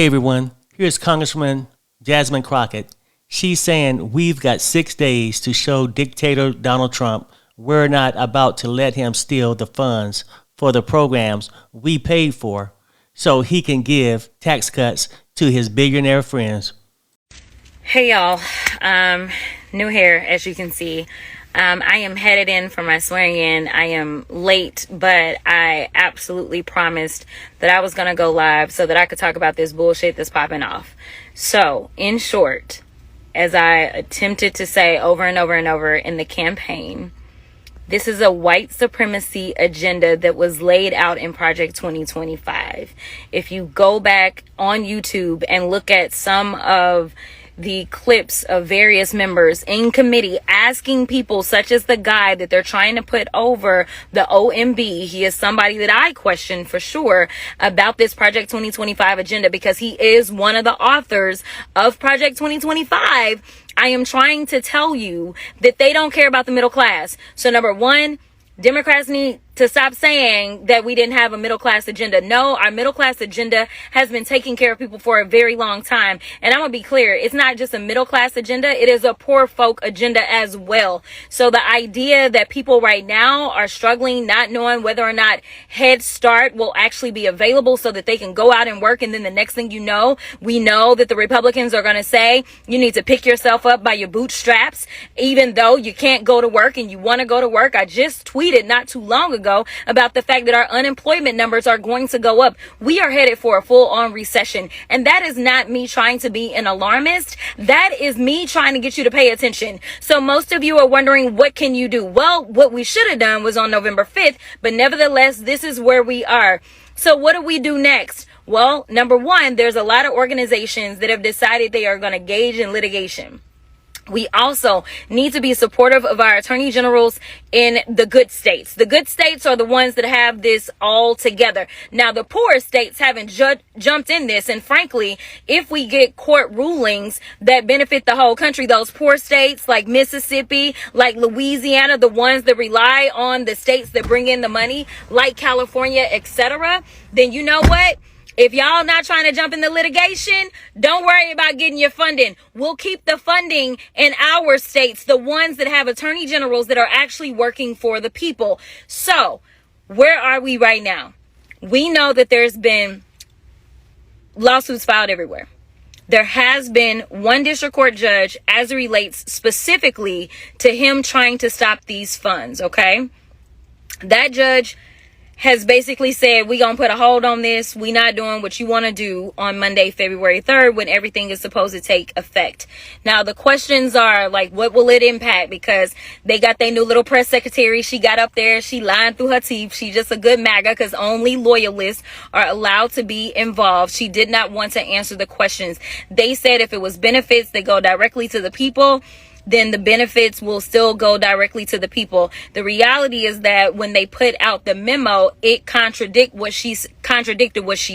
Hey everyone, here's Congresswoman Jasmine Crockett. She's saying we've got 6 days to show dictator Donald Trump we're not about to let him steal the funds for the programs we paid for so he can give tax cuts to his billionaire friends. Hey y'all, new hair as you can see. I am headed in for my swearing in. I am late, but I absolutely promised that I was going to go live so that I could talk about this bullshit that's popping off. So, in short, as I attempted to say over and over and over in the campaign, this is a white supremacy agenda that was laid out in Project 2025. If you go back on YouTube and look at some of the clips of various members in committee asking people, such as the guy that they're trying to put over the OMB, he is somebody that I question for sure about this Project 2025 agenda because he is one of the authors of Project 2025. I am trying to tell you that they don't care about the middle class. So number one, Democrats need to stop saying that we didn't have a middle class agenda. No, our middle class agenda has been taking care of people for a very long time. And I'm going to be clear, it's not just a middle class agenda, it is a poor folk agenda as well. So the idea that people right now are struggling, not knowing whether or not Head Start will actually be available so that they can go out and work, and then the next thing you know, we know that the Republicans are going to say you need to pick yourself up by your bootstraps, even though you can't go to work and you want to go to work. I just tweeted not too long ago about the fact that our unemployment numbers are going to go up. We are headed for a full-on recession. And that is not me trying to be an alarmist. That is me trying to get you to pay attention. So most of you are wondering, what can you do? Well, what we should have done was on November 5th, but nevertheless, this is where we are. So what do we do next? Well, number one, there's a lot of organizations that have decided they are going to engage in litigation. We also need to be supportive of our attorney generals in the good states. The good states are the ones that have this all together. Now, the poor states haven't jumped in this. And frankly, if we get court rulings that benefit the whole country, those poor states like Mississippi, like Louisiana, the ones that rely on the states that bring in the money, like California, etc., then you know what? If y'all not trying to jump in the litigation, don't worry about getting your funding. We'll keep the funding in our states, the ones that have attorney generals that are actually working for the people. So, where are we right now? We know that there's been lawsuits filed everywhere. There has been one district court judge as it relates specifically to him trying to stop these funds, okay? That judge has basically said, we're going to put a hold on this. We're not doing what you want to do on Monday, February 3rd, when everything is supposed to take effect. Now, the questions are like, what will it impact? Because they got their new little press secretary. She got up there. She lied through her teeth. She's just a good MAGA because only loyalists are allowed to be involved. She did not want to answer the questions. They said if it was benefits that go directly to the people, then the benefits will still go directly to the people. The reality is that when they put out the memo, it contradicted what she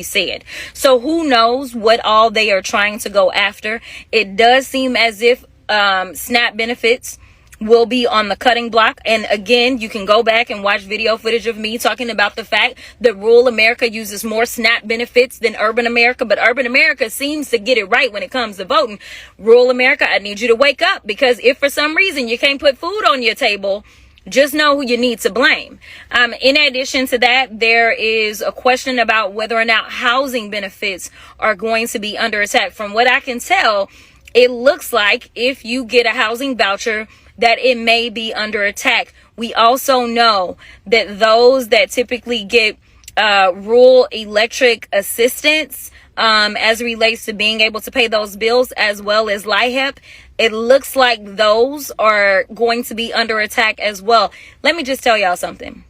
said. So who knows what all they are trying to go after. It does seem as if SNAP benefits will be on the cutting block. And again, you can go back and watch video footage of me talking about the fact that rural America uses more SNAP benefits than urban America, but urban America seems to get it right when it comes to voting. Rural America, I need you to wake up, because if for some reason you can't put food on your table, just know who you need to blame. In addition to that, there is a question about whether or not housing benefits are going to be under attack. From what I can tell, it looks like if you get a housing voucher, that it may be under attack. We also know that those that typically get rural electric assistance as it relates to being able to pay those bills, as well as LIHEAP, it looks like those are going to be under attack as well. Let me just tell y'all something.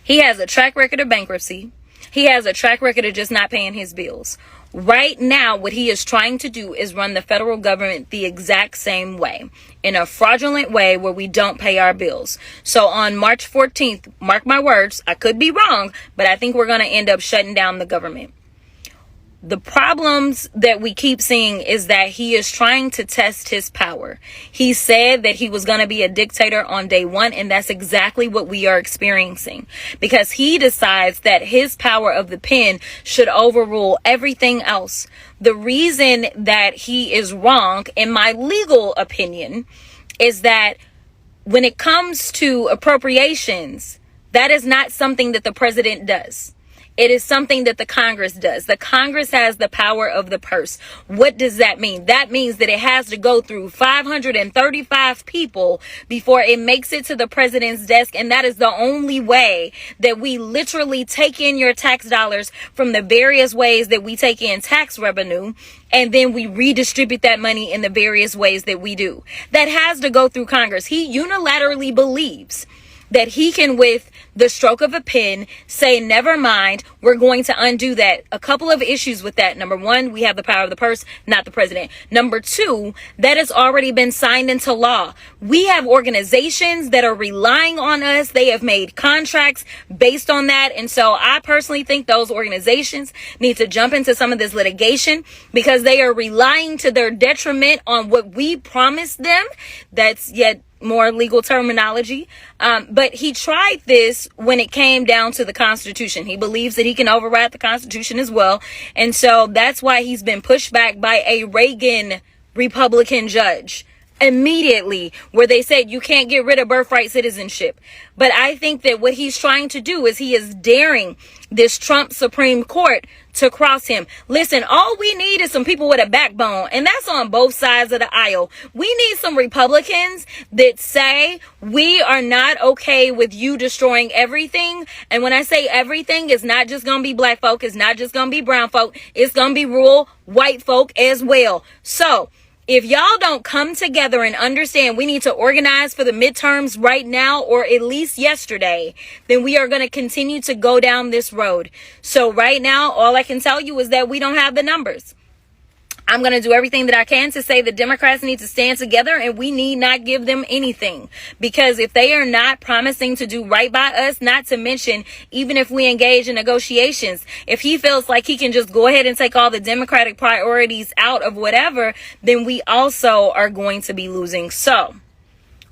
He has a track record of bankruptcy. He has a track record of just not paying his bills. Right now, what he is trying to do is run the federal government the exact same way, in a fraudulent way where we don't pay our bills. So on March 14th, mark my words, I could be wrong, but I think we're going to end up shutting down the government. The problems that we keep seeing is that he is trying to test his power. He said that he was going to be a dictator on day one, and that's exactly what we are experiencing, because he decides that his power of the pen should overrule everything else. The reason that he is wrong, in my legal opinion, is that when it comes to appropriations, that is not something that the president does. It is something that the Congress does. The Congress has the power of the purse. What does that mean? That means that it has to go through 535 people before it makes it to the president's desk. And that is the only way that we literally take in your tax dollars from the various ways that we take in tax revenue. And then we redistribute that money in the various ways that we do. That has to go through Congress. He unilaterally believes that he can, with the stroke of a pen, say, never mind, we're going to undo that. A couple of issues with that. Number one, we have the power of the purse, not the president. Number two, that has already been signed into law. We have organizations that are relying on us. They have made contracts based on that. And so I personally think those organizations need to jump into some of this litigation, because they are relying to their detriment on what we promised them. That's yet more legal terminology. But he tried this when it came down to the Constitution. He believes that he can override the Constitution as well. And so that's why he's been pushed back by a Reagan Republican judge immediately, where they said you can't get rid of birthright citizenship. But I think that what he's trying to do is he is daring this Trump Supreme Court to cross him. Listen, all we need is some people with a backbone, and that's on both sides of the aisle. We need some Republicans that say we are not okay with you destroying everything. And when I say everything, it's not just going to be black folk, it's not just going to be brown folk, it's going to be rural white folk as well. So if y'all don't come together and understand we need to organize for the midterms right now, or at least yesterday, then we are going to continue to go down this road. So right now, all I can tell you is that we don't have the numbers. I'm going to do everything that I can to say the Democrats need to stand together, and we need not give them anything, because if they are not promising to do right by us, not to mention even if we engage in negotiations, if he feels like he can just go ahead and take all the Democratic priorities out of whatever, then we also are going to be losing. So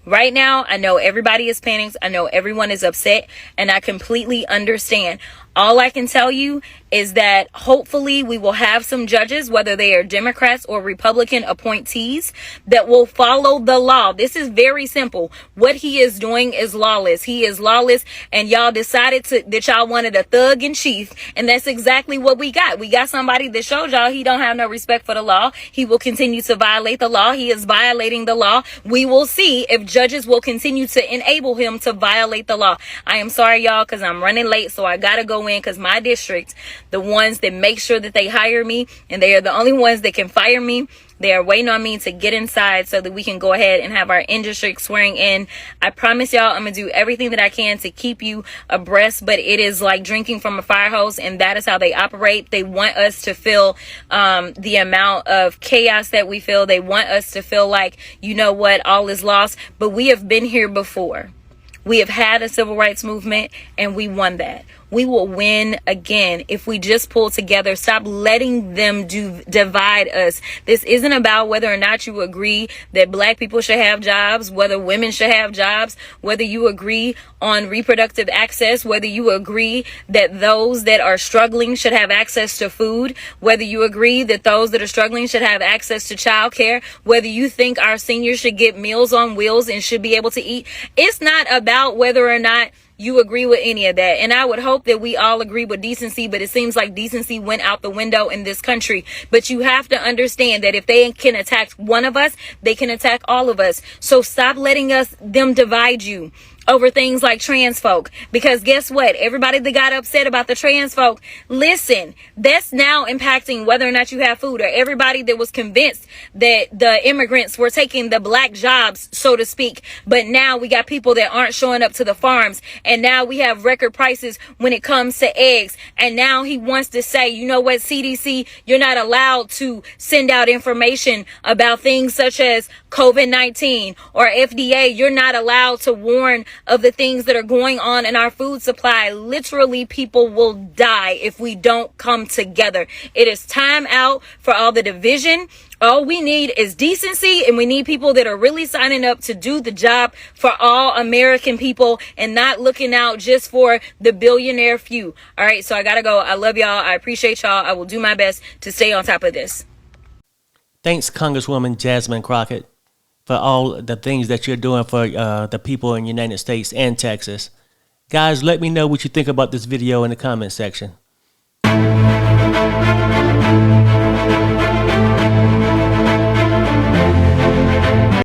right now, I know everybody is panicked. I know everyone is upset, and I completely understand. All I can tell you is that hopefully we will have some judges, whether they are Democrats or Republican appointees, that will follow the law. This is very simple. What he is doing is lawless. He is lawless, and y'all decided that y'all wanted a thug in chief, and that's exactly what we got. We got somebody that showed y'all he don't have no respect for the law. He will continue to violate the law. He is violating the law. We will see if judges will continue to enable him to violate the law. I am sorry, y'all, because I'm running late, so I gotta go in, because my district, the ones that make sure that they hire me, and they are the only ones that can fire me, they are waiting on me to get inside so that we can go ahead and have our in-district swearing in. I promise y'all I'm going to do everything that I can to keep you abreast, but it is like drinking from a fire hose, and that is how they operate. They want us to feel the amount of chaos that we feel. They want us to feel like, you know what, all is lost. But we have been here before. We have had a civil rights movement, and we won that. We will win again if we just pull together. Stop letting them divide us. This isn't about whether or not you agree that black people should have jobs, whether women should have jobs, whether you agree on reproductive access, whether you agree that those that are struggling should have access to food, whether you agree that those that are struggling should have access to childcare, whether you think our seniors should get Meals on Wheels and should be able to eat. It's not about whether or not you agree with any of that. And I would hope that we all agree with decency, but it seems like decency went out the window in this country. But you have to understand that if they can attack one of us, they can attack all of us. So stop letting them divide you over things like trans folk, because guess what? Everybody that got upset about the trans folk, listen, that's now impacting whether or not you have food, or everybody that was convinced that the immigrants were taking the black jobs, so to speak. But now we got people that aren't showing up to the farms, and now we have record prices when it comes to eggs. And now he wants to say, you know what, CDC, you're not allowed to send out information about things such as COVID-19, or FDA, you're not allowed to warn of the things that are going on in our food supply. Literally, people will die if we don't come together. It is time out for all the division. All we need is decency, and we need people that are really signing up to do the job for all American people and not looking out just for the billionaire few. All right, so I gotta go. I love y'all. I appreciate y'all. I will do my best to stay on top of this. Thanks, Congresswoman Jasmine Crockett, for all the things that you're doing for the people in the United States and Texas. Guys, let me know what you think about this video in the comment section.